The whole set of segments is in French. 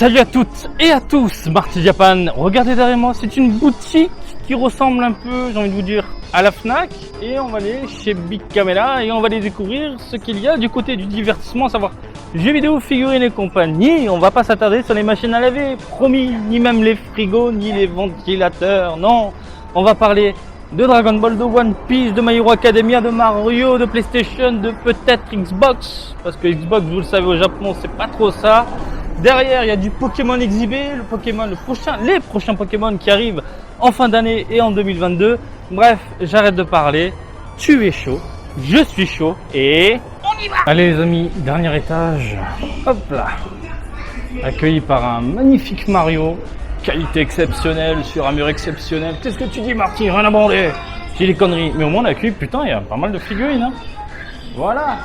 Salut à toutes et à tous, Marty Japan. Regardez derrière moi, c'est une boutique qui ressemble un peu, j'ai envie de vous dire, à la Fnac. Et on va aller chez Big Camera et on va aller découvrir ce qu'il y a du côté du divertissement, à savoir jeux vidéo, figurines et compagnie. On va pas s'attarder sur les machines à laver, promis, ni même les frigos, ni les ventilateurs, non. On va parler de Dragon Ball, de One Piece, de My Hero Academia, de Mario, de PlayStation, de peut-être Xbox. Parce que Xbox, vous le savez, au Japon, c'est pas trop ça. Derrière, il y a du Pokémon exhibé, les prochains Pokémon qui arrivent en fin d'année et en 2022. Bref, j'arrête de parler. Tu es chaud, je suis chaud et on y va. Allez les amis, dernier étage. Hop là. Accueilli par un magnifique Mario. Qualité exceptionnelle sur un mur exceptionnel. Qu'est-ce que tu dis Marty? Rien à branler. J'ai des conneries. Mais au moins on accueille, putain, il y a pas mal de figurines. Hein. Voilà.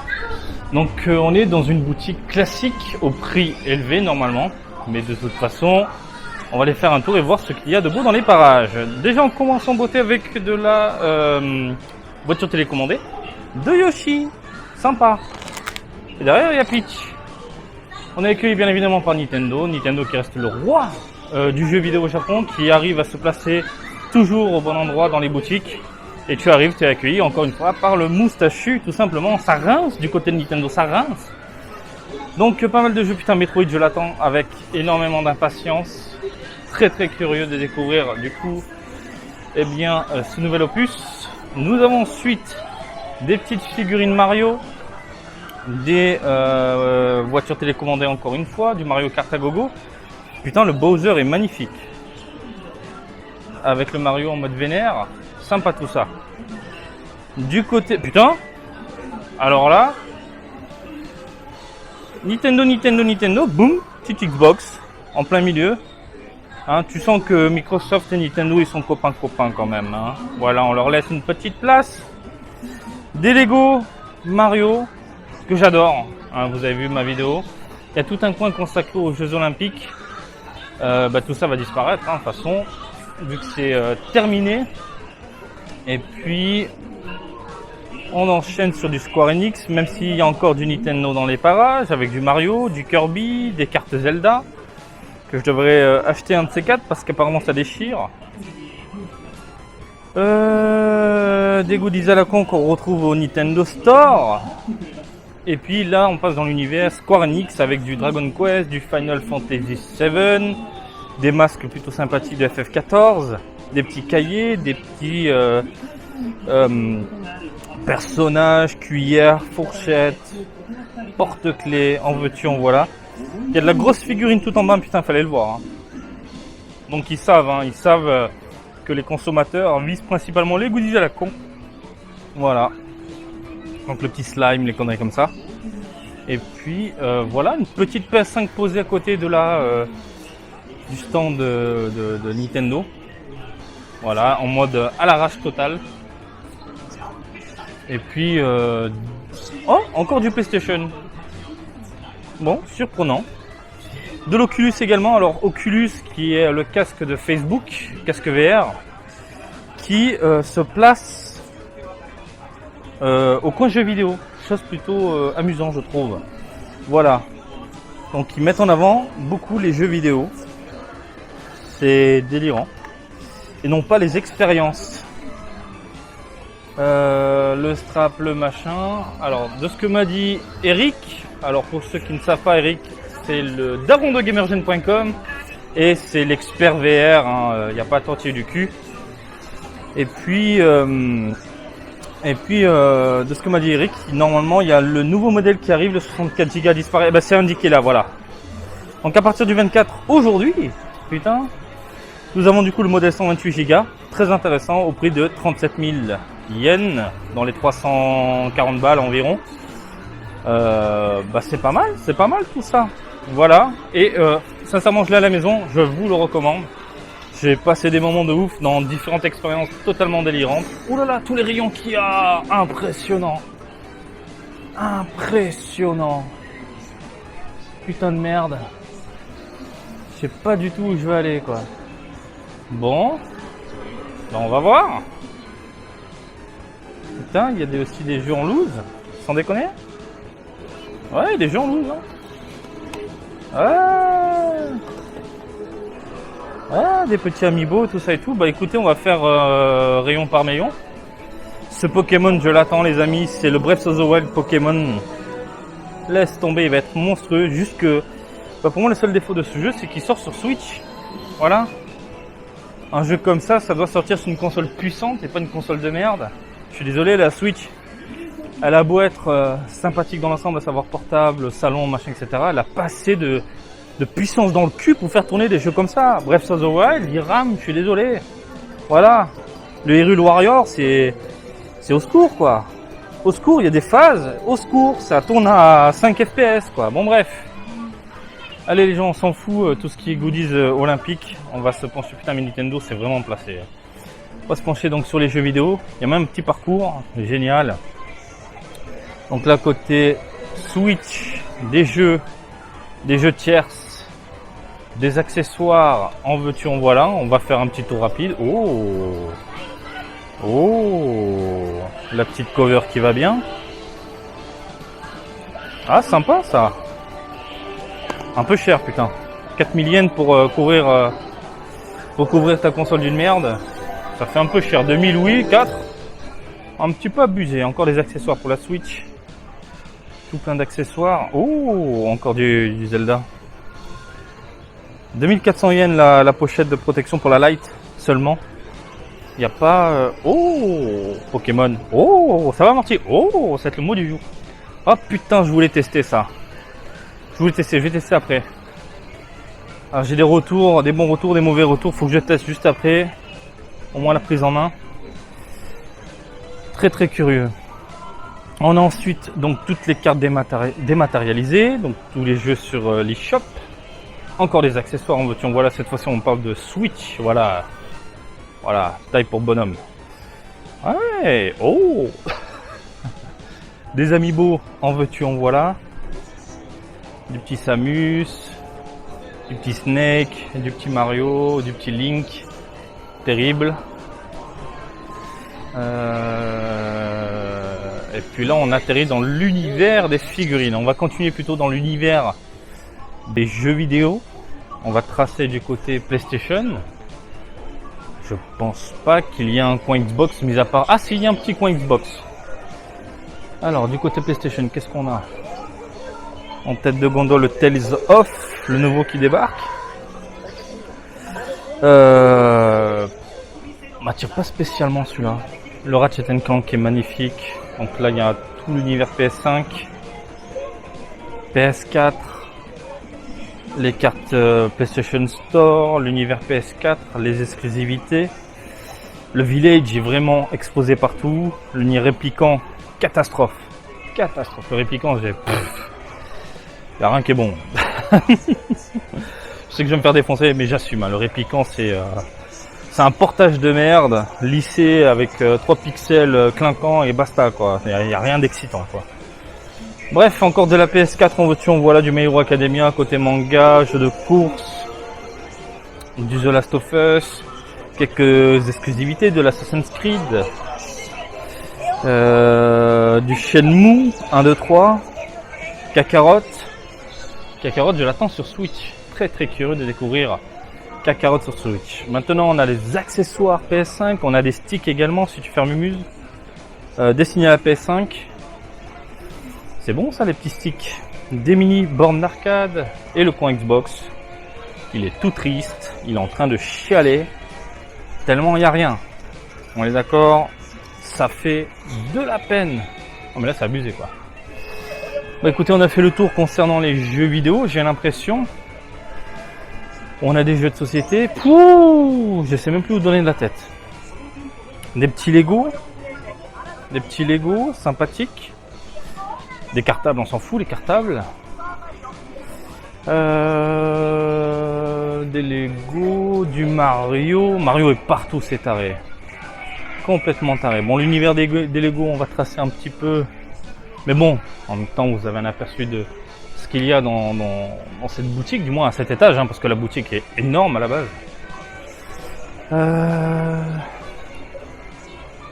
Donc on est dans une boutique classique au prix élevé normalement. Mais de toute façon, on va aller faire un tour et voir ce qu'il y a de beau dans les parages. Déjà on commence en beauté avec de la voiture télécommandée de Yoshi. Sympa. Et derrière il y a Peach. On est accueilli bien évidemment par Nintendo. Nintendo qui reste le roi du jeu vidéo au Japon, qui arrive à se placer toujours au bon endroit dans les boutiques. Et tu arrives, tu es accueilli encore une fois par le moustachu, tout simplement. Ça rince du côté de Nintendo, ça rince. Donc pas mal de jeux, putain Metroid je l'attends avec énormément d'impatience. Très très curieux de découvrir du coup eh bien ce nouvel opus. Nous avons ensuite des petites figurines Mario, des voitures télécommandées encore une fois, du Mario Kart à gogo. Putain le Bowser est magnifique. Avec le Mario en mode vénère. Sympa tout ça. Du côté... Putain. Alors là... Nintendo. Boum. Petite Xbox. En plein milieu. Hein, tu sens que Microsoft et Nintendo, ils sont copains quand même. Hein. Voilà, on leur laisse une petite place. Des Lego Mario. Que j'adore. Hein, vous avez vu ma vidéo. Il y a tout un coin consacré aux Jeux Olympiques. Tout ça va disparaître. Hein, de toute façon. Vu que c'est terminé. Et puis, on enchaîne sur du Square Enix, même s'il y a encore du Nintendo dans les parages, avec du Mario, du Kirby, des cartes Zelda, que je devrais acheter un de ces quatre, parce qu'apparemment ça déchire. Des goodies à la con qu'on retrouve au Nintendo Store. Et puis là, on passe dans l'univers Square Enix, avec du Dragon Quest, du Final Fantasy VII, des masques plutôt sympathiques de FF14, des petits cahiers, des petits personnages, cuillères, fourchettes, porte-clés, en veux-tu, en voilà. Il y a de la grosse figurine tout en bas, putain, fallait le voir. Hein. Donc ils savent que les consommateurs visent principalement les goodies à la con. Voilà. Donc le petit slime, les conneries comme ça. Et puis voilà, une petite PS5 posée à côté de du stand de Nintendo. Voilà, en mode à l'arrache totale. Et puis... Oh, encore du PlayStation. Bon, surprenant. De l'Oculus également. Alors, Oculus, qui est le casque de Facebook, casque VR, qui se place au coin jeux vidéo. Chose plutôt amusant, je trouve. Voilà. Donc, ils mettent en avant beaucoup les jeux vidéo. C'est délirant. Et non pas les expériences. Le strap, le machin. Alors, de ce que m'a dit Eric, alors pour ceux qui ne savent pas, Eric, c'est le daron de gamergen.com et c'est l'expert VR, il n'y a pas à tortiller du cul. Et puis, de ce que m'a dit Eric, normalement, il y a le nouveau modèle qui arrive, le 64 Go disparaît. C'est indiqué là, voilà. Donc, à partir du 24, aujourd'hui, putain. Nous avons du coup le modèle 128 Go, très intéressant, au prix de 37 000 yens, dans les 340 balles environ. C'est pas mal tout ça. Voilà, et sincèrement je l'ai à la maison, je vous le recommande. J'ai passé des moments de ouf dans différentes expériences totalement délirantes. Ouh là là, tous les rayons qu'il y a, impressionnant. Putain de merde. Je sais pas du tout où je vais aller quoi. Bon, on va voir. Putain, il y a aussi des jeux en loose, sans déconner. Ouais, des jeux en loose. Hein. Ouais. des petits amiibo, tout ça et tout. Bah écoutez, on va faire rayon par rayon. Ce Pokémon, je l'attends les amis, c'est le Breath of the Wild Pokémon. Laisse tomber, il va être monstrueux. Juste que, bah pour moi, le seul défaut de ce jeu, c'est qu'il sort sur Switch. Voilà. Un jeu comme ça doit sortir sur une console puissante et pas une console de merde. Je suis désolé, la Switch, elle a beau être sympathique dans l'ensemble, à savoir portable, salon, machin, etc. Elle a pas assez de puissance dans le cul pour faire tourner des jeux comme ça. Breath of the Wild, il rame, je suis désolé. Voilà. Le Hyrule Warrior, c'est au secours, quoi. Au secours, il y a des phases. Au secours, ça tourne à 5 FPS, quoi. Bon, bref. Allez, les gens, on s'en fout. Tout ce qui est goodies olympiques, on va se pencher. Putain, mais Nintendo, c'est vraiment placé. On va se pencher donc sur les jeux vidéo. Il y a même un petit parcours. Génial. Donc là, côté Switch, des jeux tierces, des accessoires, en veux-tu, en voilà. On va faire un petit tour rapide. Oh, la petite cover qui va bien. Ah, sympa ça. Un peu cher, putain. 4000 yens pour couvrir ta console d'une merde. Ça fait un peu cher. 2000, oui, 4. Un petit peu abusé. Encore des accessoires pour la Switch. Tout plein d'accessoires. Oh, encore du Zelda. 2400 yens la pochette de protection pour la Lite seulement. Il n'y a pas... Oh, Pokémon. Oh, ça va Marty. Oh, ça va être le mot du jour. Oh putain, je voulais tester ça. Je vais tester après. Alors j'ai des retours, des bons retours, des mauvais retours. Faut que je teste juste après. Au moins la prise en main. Très très curieux. On a ensuite donc toutes les cartes dématérialisées. Donc tous les jeux sur l'eShop. Encore des accessoires, en veux-tu, voilà, cette fois-ci on parle de Switch. Voilà. Voilà, taille pour bonhomme. Ouais, oh. Des amiibo, en veux-tu, en voilà. Du petit Samus, du petit Snake, du petit Mario, du petit Link. Terrible. Et puis là, on atterrit dans l'univers des figurines. On va continuer plutôt dans l'univers des jeux vidéo. On va tracer du côté PlayStation. Je pense pas qu'il y ait un coin Xbox, mis à part... Ah si, il y a un petit coin Xbox. Alors, du côté PlayStation, qu'est-ce qu'on a? En tête de gondole, le Tales of, le nouveau qui débarque. M'attire pas spécialement celui-là. Le Ratchet & Clank qui est magnifique. Donc là, il y a tout l'univers PS5, PS4, les cartes PlayStation Store, l'univers PS4, les exclusivités. Le Village est vraiment exposé partout. L'univers répliquant, catastrophe. Catastrophe. Le répliquant, il n'y a rien qui est bon. Je sais que je vais me faire défoncer, mais j'assume. Hein. Le répliquant, c'est un portage de merde, lissé avec 3 pixels clinquants et basta, quoi. Il n'y a rien d'excitant, quoi. Bref, encore de la PS4, on veut-tu, on voilà du My Hero Academia, côté manga, jeu de course, du The Last of Us, quelques exclusivités de l'Assassin's Creed, du Shenmue 1, 2, 3, Kakarot. Kakarot, je l'attends sur Switch. Très très curieux de découvrir Kakarot sur Switch. Maintenant, on a les accessoires PS5, on a des sticks également, si tu fermes Mumuse, destinés à la PS5. C'est bon ça, les petits sticks. Des mini bornes d'arcade et le coin Xbox. Il est tout triste, il est en train de chialer, tellement il n'y a rien. On est d'accord, ça fait de la peine. Oh mais là c'est abusé quoi. Bah écoutez, on a fait le tour concernant les jeux vidéo, j'ai l'impression. On a des jeux de société. Pouh, je sais même plus où donner de la tête. Des petits Lego sympathiques. Des cartables, on s'en fout, les cartables. Des Lego, du Mario. Mario est partout, c'est taré. Complètement taré. Bon, l'univers des Lego, on va tracer un petit peu. Mais bon, en même temps, vous avez un aperçu de ce qu'il y a dans cette boutique, du moins à cet étage, hein, parce que la boutique est énorme à la base.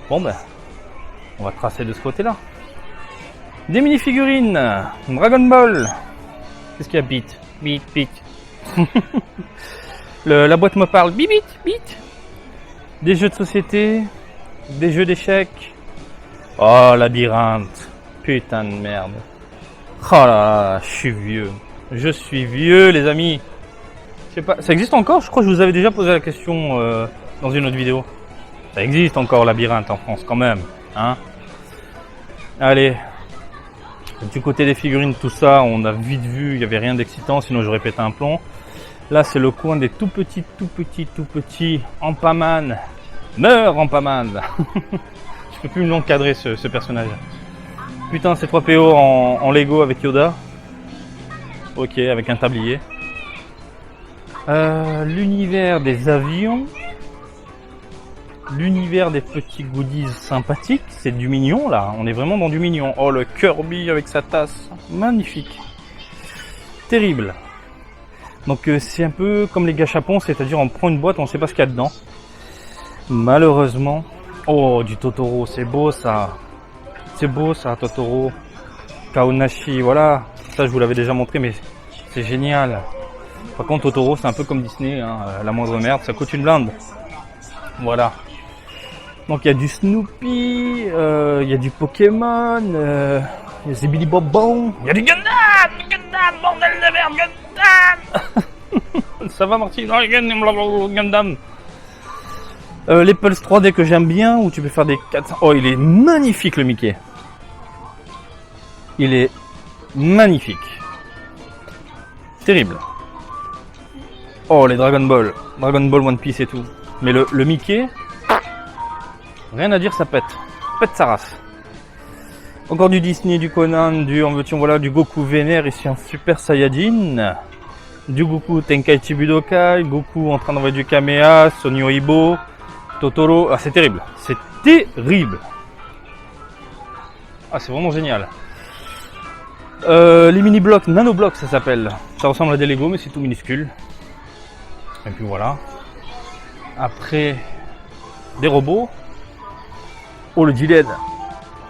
Bon, ben, on va tracer de ce côté-là. Des mini-figurines, Dragon Ball. Qu'est-ce qu'il y a? Beat. La boîte me parle. Bip, bip, bip. Des jeux de société, des jeux d'échecs. Oh, labyrinthe. Putain de merde. Oh là là, je suis vieux. Je suis vieux, les amis. Je sais pas, ça existe encore? Je crois que je vous avais déjà posé la question dans une autre vidéo. Ça existe encore, labyrinthe en France, quand même. Hein? Allez. Du côté des figurines, tout ça, on a vite vu, il n'y avait rien d'excitant, sinon j'aurais pété un plomb. Là, c'est le coin des tout petits Ampaman. Meurs, Ampaman. Je peux plus me l'encadrer, ce personnage. Putain, c'est 3PO en Lego avec Yoda. Ok, avec un tablier. L'univers des avions. L'univers des petits goodies sympathiques. C'est du mignon, là. On est vraiment dans du mignon. Oh, le Kirby avec sa tasse. Magnifique. Terrible. Donc, c'est un peu comme les gâchapons, c'est-à-dire on prend une boîte, on ne sait pas ce qu'il y a dedans. Malheureusement. Oh, du Totoro, c'est beau ça. C'est beau ça, Totoro. Kaonashi, voilà. Ça, je vous l'avais déjà montré, mais c'est génial. Par contre, Totoro, c'est un peu comme Disney, hein. La moindre merde, ça coûte une blinde. Voilà. Donc, il y a du Snoopy, il y a du Pokémon, il y a des Billy Bob Bon, il y a du Gundam, bordel de merde, Gundam. Ça va, Martin? Oh, Gundam. Les Pulse 3D que j'aime bien, où tu peux faire des 400... Oh, il est magnifique, le Mickey. Il est magnifique. Terrible. Oh, les Dragon Ball. Dragon Ball, One Piece et tout. Mais le Mickey, rien à dire, ça pète. Pète sa race. Encore du Disney, du Conan, voilà, du Goku vénère, ici en Super Saiyajin. Du Goku Tenkaichi Budokai, Goku en train d'envoyer du Kamea, Sonyo Ibo, Totoro. Ah, c'est terrible. C'est terrible. Ah, c'est vraiment génial. Les mini-blocs, nano-blocs, ça s'appelle. Ça ressemble à des Lego, mais c'est tout minuscule. Et puis voilà. Après, des robots. Oh, le Jiren.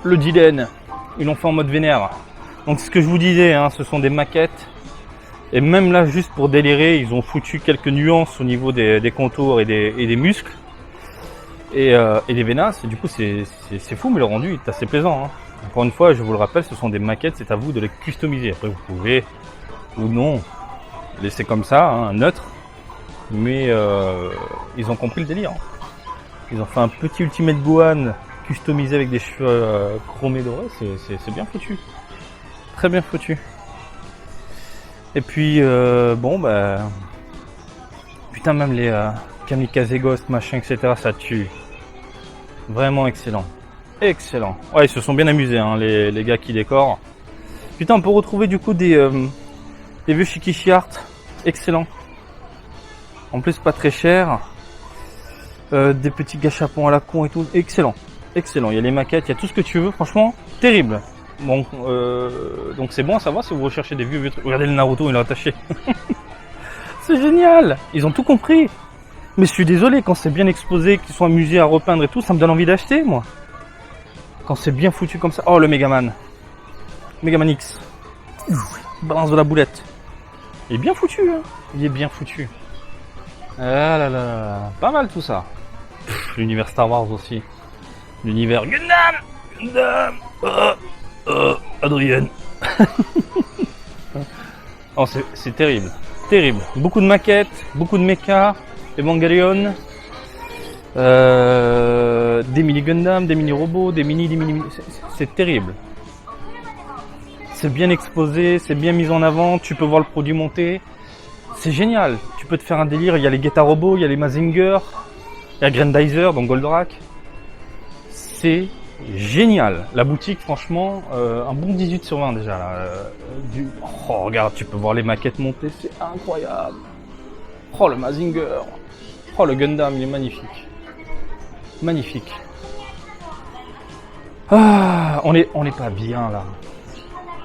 Le Jiren. Ils l'ont fait en mode vénère. Donc, ce que je vous disais, hein, ce sont des maquettes. Et même là, juste pour délirer, ils ont foutu quelques nuances au niveau des contours et des muscles. Et des vénasses. Et du coup, c'est fou, mais le rendu est assez plaisant. Hein. Encore une fois, je vous le rappelle, ce sont des maquettes, c'est à vous de les customiser. Après, vous pouvez ou non laisser comme ça, hein, neutre. Mais ils ont compris le délire. Ils ont fait un petit Ultimate Gohan customisé avec des cheveux chromés dorés. C'est bien foutu. Très bien foutu. Et puis, bon, bah... Putain, même les Kamikaze Ghost, machin, etc., ça tue. Vraiment excellent. Excellent. Ouais, ils se sont bien amusés, hein, les gars qui décorent. Putain, on peut retrouver du coup des vieux Shikishi Art. Excellent. En plus, pas très cher. Des petits gâchapons à la con et tout. Excellent. Excellent. Il y a les maquettes, il y a tout ce que tu veux. Franchement, terrible. Bon, donc c'est bon à savoir si vous recherchez des vieux trucs. Regardez le Naruto, il est attaché. C'est génial. Ils ont tout compris. Mais je suis désolé, quand c'est bien exposé, qu'ils sont amusés à repeindre et tout, ça me donne envie d'acheter, moi. Quand c'est bien foutu comme ça. Oh, le Megaman. Megaman X. Balance de la boulette. Il est bien foutu, hein. Il est bien foutu. Ah là là. Pas mal tout ça. L'univers Star Wars aussi. L'univers Gundam. Gundam. Adrien. Oh, c'est terrible. Terrible. Beaucoup de maquettes, beaucoup de mechas, Evangelion. Des mini Gundam, des mini robots, des mini. C'est terrible. C'est bien exposé, c'est bien mis en avant. Tu peux voir le produit monter. C'est génial. Tu peux te faire un délire. Il y a les Geta Robots, il y a les Mazinger, il y a Grandizer, donc Goldorak. C'est génial. La boutique, franchement, un bon 18 sur 20 déjà. Là. Oh, regarde, tu peux voir les maquettes monter. C'est incroyable. Oh, le Mazinger. Oh, le Gundam, il est magnifique. Magnifique. Ah, on est pas bien là.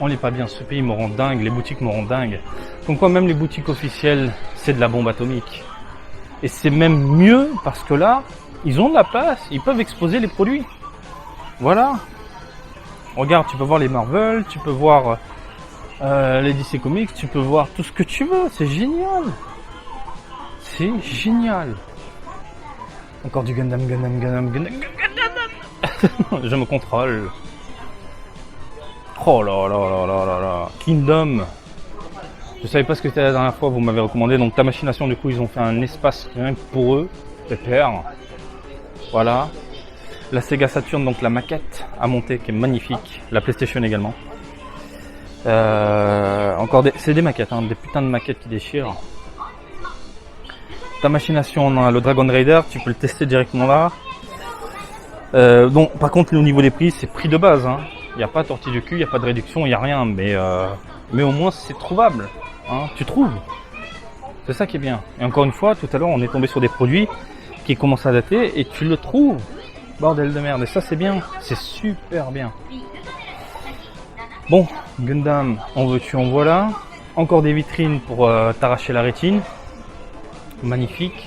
On n'est pas bien. Ce pays me rend dingue. Les boutiques me rendent dingue. Comme quoi, même les boutiques officielles, c'est de la bombe atomique. Et c'est même mieux parce que là, ils ont de la place. Ils peuvent exposer les produits. Voilà. Regarde, tu peux voir les Marvel, tu peux voir les DC Comics, tu peux voir tout ce que tu veux. C'est génial. c'est génial. Encore du Gundam. Je me contrôle. Oh là là là là là là. Kingdom. Je savais pas ce que c'était la dernière fois, vous m'avez recommandé. Donc ta machination, du coup, ils ont fait un espace rien que pour eux. Pépère. Voilà. La Sega Saturn, donc la maquette à monter qui est magnifique. La PlayStation également. Encore c'est des maquettes, hein, des putains de maquettes qui déchirent. Ta machination, on a le Dragon Raider, tu peux le tester directement là. Donc, par contre, au niveau des prix, c'est prix de base. Hein. Il n'y a pas tortille de cul, il n'y a pas de réduction, il n'y a rien. Mais au moins, c'est trouvable. Hein. Tu trouves. C'est ça qui est bien. Et encore une fois, tout à l'heure, on est tombé sur des produits qui commencent à dater et tu le trouves. Bordel de merde. Et ça, c'est bien. C'est super bien. Bon, Gundam, en veux-tu, en voilà. Encore des vitrines pour t'arracher la rétine. Magnifique.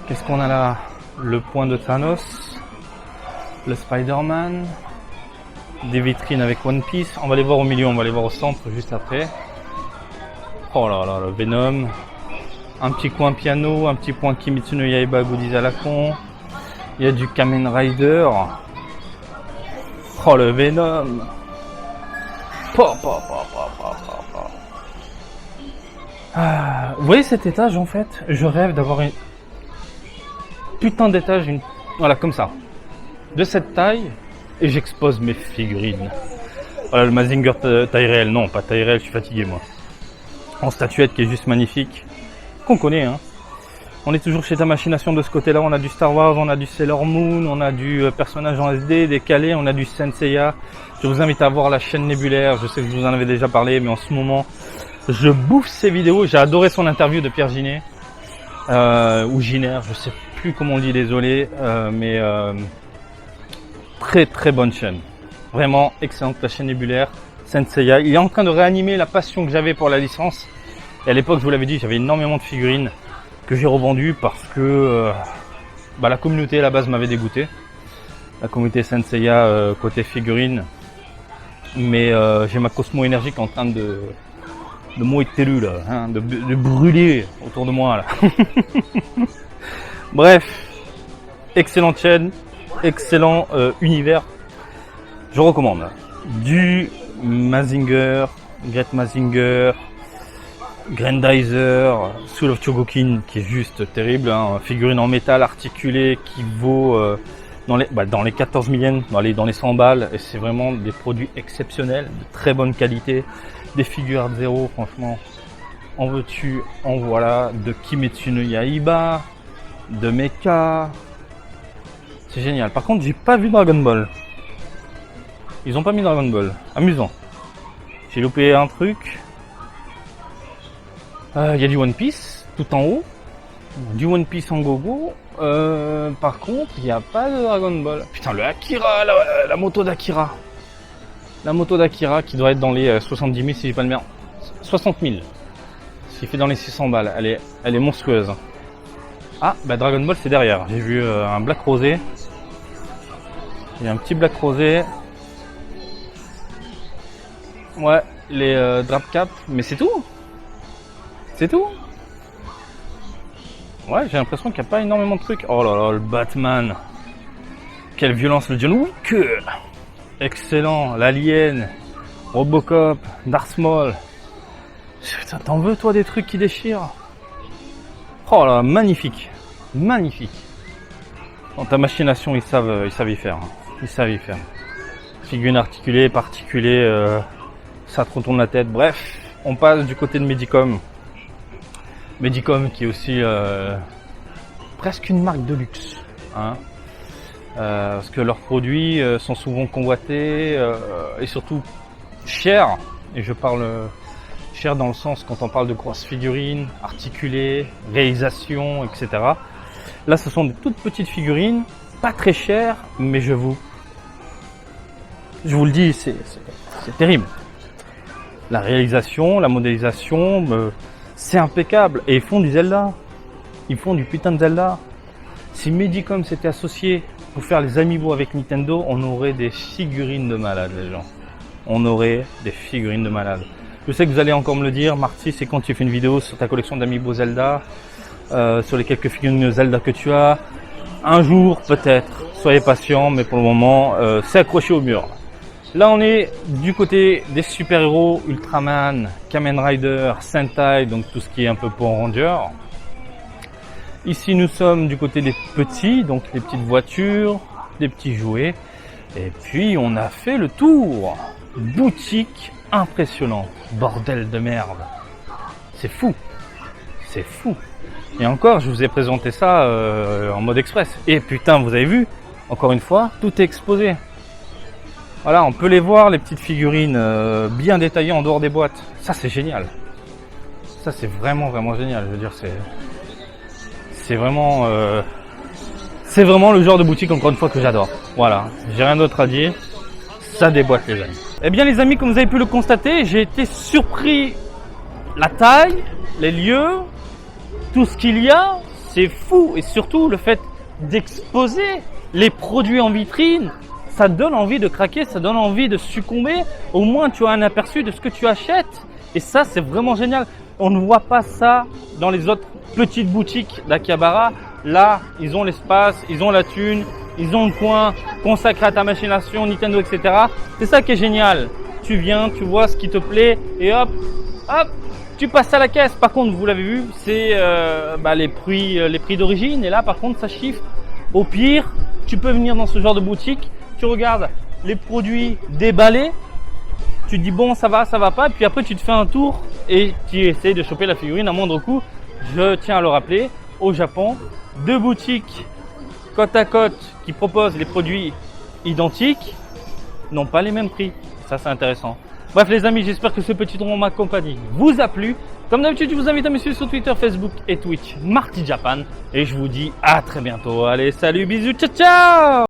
Qu'est-ce qu'on a là? Le point de Thanos. Le Spider-Man. Des vitrines avec One Piece. On va les voir au milieu, on va les voir au centre juste après. Oh là là, le Venom. Un petit coin piano, un petit point Kimetsu no Yaiba goodies à la con. Il y a du Kamen Rider. Oh le Venom. Ah, vous voyez cet étage en fait? Je rêve d'avoir une putain d'étage, voilà comme ça, de cette taille, et j'expose mes figurines. Voilà le Mazinger taille réelle, non pas taille réelle, je suis fatigué moi. En statuette qui est juste magnifique, qu'on connaît hein. On est toujours chez ta machination de ce côté-là, on a du Star Wars, on a du Sailor Moon, on a du personnage en SD décalé, on a du Senseiya. Je vous invite à voir la chaîne Nébulaire, je sais que je vous en avais déjà parlé, mais en ce moment, je bouffe ses vidéos. J'ai adoré son interview de Pierre Ginet, ou Giner, je sais plus comment on le dit, désolé, mais très très bonne chaîne. Vraiment excellente la chaîne Nébulaire, Senseiya. Il est en train de réanimer la passion que j'avais pour la licence. Et à l'époque, je vous l'avais dit, j'avais énormément de figurines que j'ai revendues parce que la communauté à la base m'avait dégoûté. La communauté Senseiya côté figurines. Mais j'ai ma Cosmo énergique en train de moïteru là, hein, de brûler autour de moi là. Bref, excellente chaîne, excellent univers. Je recommande du Mazinger, Great Mazinger, Grandizer, Soul of Chogokin qui est juste terrible, hein, figurine en métal articulée qui vaut dans les 14 000 yens, dans les 100 balles, et c'est vraiment des produits exceptionnels, de très bonne qualité, des figures de zéro, franchement, en veux-tu, en voilà, de Kimetsu no Yaiba, de Mecha, c'est génial. Par contre, j'ai pas vu Dragon Ball, ils ont pas mis Dragon Ball, amusant, j'ai loupé un truc. Y a du One Piece tout en haut, du One Piece en gogo. Par contre, il n'y a pas de Dragon Ball. Putain, le Akira, la moto d'Akira. La moto d'Akira qui doit être dans les 70 000 si j'ai pas le merde. 60 000. Ce qui fait dans les 600 balles. Elle est monstrueuse. Ah, Dragon Ball c'est derrière. J'ai vu un Black Rosé. Il y a un petit Black Rosé. Ouais, les Drap Cap. Mais c'est tout. C'est tout. Ouais, j'ai l'impression qu'il n'y a pas énormément de trucs. Oh là là, le Batman. Quelle violence, le John Wick. Excellent, l'Alien, Robocop, Darth Maul. Putain, t'en veux toi des trucs qui déchirent? Oh là, magnifique. Magnifique. Dans ta machination, ils savent y faire. Ils savent y faire. Figurine articulée, particulée, ça te retourne la tête. Bref, on passe du côté de Medicom. Medicom qui est aussi presque une marque de luxe, hein, parce que leurs produits sont souvent convoités et surtout chers. Et je parle cher dans le sens quand on parle de grosses figurines, articulées, réalisation, etc. Là, ce sont des toutes petites figurines, pas très chères, mais je vous le dis, c'est terrible. La réalisation, la modélisation. C'est impeccable. Et ils font du Zelda. Ils font du putain de Zelda. Si Medicom s'était associé pour faire les amiibo avec Nintendo, on aurait des figurines de malades, les gens. On aurait des figurines de malades. Je sais que vous allez encore me le dire, Marty, c'est quand tu fais une vidéo sur ta collection d'amiibo Zelda. sur les quelques figurines Zelda que tu as. Un jour peut-être, soyez patient, mais pour le moment c'est accroché au mur. Là on est du côté des super-héros, Ultraman, Kamen Rider, Sentai, donc tout ce qui est un peu Power Ranger. Ici nous sommes du côté des petits, donc les petites voitures, des petits jouets. Et puis on a fait le tour. Boutique impressionnante, bordel de merde. C'est fou, c'est fou. Et encore, je vous ai présenté ça en mode express. Et putain, vous avez vu, encore une fois, tout est exposé. Voilà, on peut les voir, les petites figurines bien détaillées en dehors des boîtes. Ça, c'est génial. Ça, c'est vraiment, vraiment génial. Je veux dire, c'est vraiment le genre de boutique, encore une fois, que j'adore. Voilà, j'ai rien d'autre à dire. Ça déboîte, les amis. Eh bien, les amis, comme vous avez pu le constater, j'ai été surpris. La taille, les lieux, tout ce qu'il y a, c'est fou. Et surtout, le fait d'exposer les produits en vitrine, ça donne envie de craquer, ça donne envie de succomber. Au moins, tu as un aperçu de ce que tu achètes. Et ça, c'est vraiment génial. On ne voit pas ça dans les autres petites boutiques d'Akihabara. Là, ils ont l'espace, ils ont la thune, ils ont le coin consacré à ta machination, Nintendo, etc. C'est ça qui est génial. Tu viens, tu vois ce qui te plaît et hop, hop, tu passes à la caisse. Par contre, vous l'avez vu, c'est les prix d'origine. Et là, par contre, ça chiffre. Au pire, tu peux venir dans ce genre de boutique. Tu regardes les produits déballés. Tu te dis bon, ça va pas. Et puis après, tu te fais un tour et tu essaies de choper la figurine à moindre coût. Je tiens à le rappeler, au Japon, 2 boutiques côte à côte qui proposent les produits identiques n'ont pas les mêmes prix. Ça, c'est intéressant. Bref, les amis, j'espère que ce petit tour en ma compagnie vous a plu. Comme d'habitude, je vous invite à me suivre sur Twitter, Facebook et Twitch, Marty Japan. Et je vous dis à très bientôt. Allez, salut, bisous, ciao, ciao!